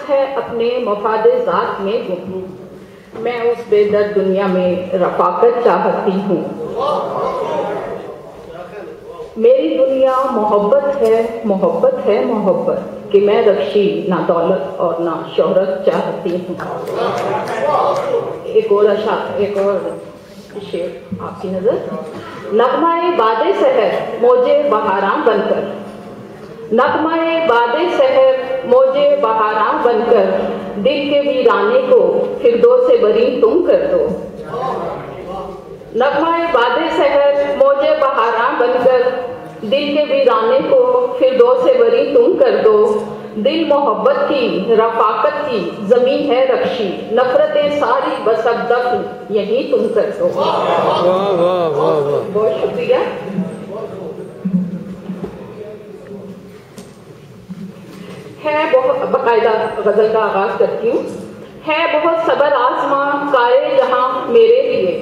है अपने मफादे ज़ात में गुम, मैं उस बेदर्द दुनिया में रफ़ाकत चाहती हूँ। मेरी दुनिया मोहब्बत है, मोहब्बत है, मोहब्बत कि मैं रक्षी ना दौलत और ना शोहरत चाहती हूँ। एक और शेर आपकी नजर। नगमाए बादे सहर मौजे बहारां बनकर, नगमाए बादे सहर मौजे बहारां बनकर, दिल के वीराने को फिरदौसे बरी तुम कर दो। नगमाए बादे सहर मौजे बहारां बनकर, दिल के वीराने को फिरदौसे बरी तुम कर दो। दिल मोहब्बत की रफाकत की जमीन है रक्षी, नफरतें सारी बस अब दफन यही तुम कर दो। बहुत शुक्रिया। है बहुत बाकायदा गजल का आगाज करती हूँ। है बहुत सबर आजमा कारे जहां मेरे लिए,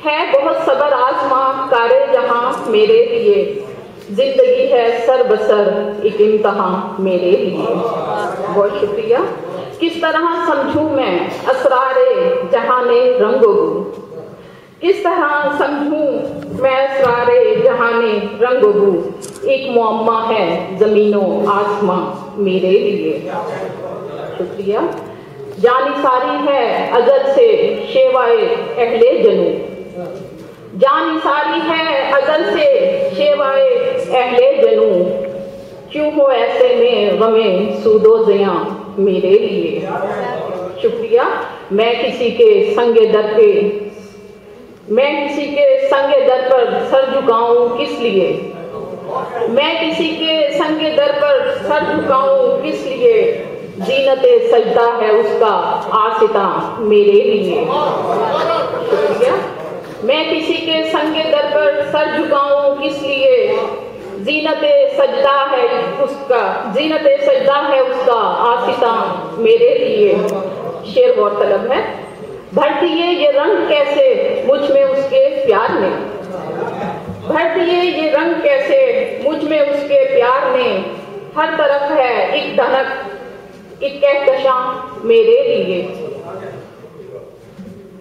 है बहुत सबर आजमा कारे जहां मेरे लिए, जिंदगी है सर बसर एक इम्तहान मेरे लिए। बहुत शुक्रिया। किस तरह समझूं मैं असरारे जहाने रंगो, किस तरह समझूं मैं असरारे जहाने रंगो, एक मुअम्मा है जमीनों आसमां मेरे लिए। शुक्रिया। जानिसारी है अजल से शेवाए अहले जनू, जानिसारी है अजल से शेवाए अहले जनू, क्यों हो ऐसे में गमे सूदो ज़ियां मेरे लिए। शुक्रिया। मैं किसी के संगे दर पे, मैं किसी के संगे दर पर सर झुकाऊं किस लिए, मैं किसी के संगे दर पर सर झुकाऊं किस लिए, जीनते सजदा है उसका आसिता मेरे लिए। शुक्रिया। मैं किसी के संगे दर पर सर झुकाऊं किस लिए, जीनते सजदा है उसका, जीनते सजदा है उसका आसिता मेरे लिए। शेर गौर तलब है। भर दिए ये रंग कैसे मुझ में उसके प्यार ने, भर दिए ये रंग कैसे मुझ में उसके प्यार ने, हर तरफ है एक धनक एक कहकशां मेरे लिए,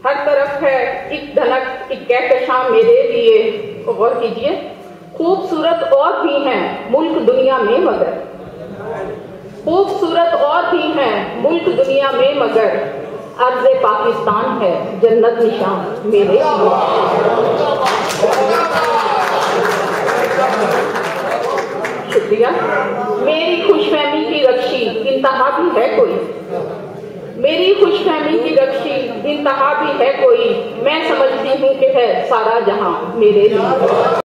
हर तरफ है एक धनक एक कहकशां मेरे लिए। गौर कीजिए। खूबसूरत और भी हैं मुल्क दुनिया में मगर, खूबसूरत और भी हैं मुल्क दुनिया में मगर, अर्ज़े पाकिस्तान है जन्नत निशान मेरे लिए। शुक्रिया। मेरी खुशफहमी की रक्षी इंतहा भी है कोई, मेरी खुशफहमी की रक्षी इंतहा भी है कोई, मैं समझती हूँ कि है सारा जहां मेरे लिए।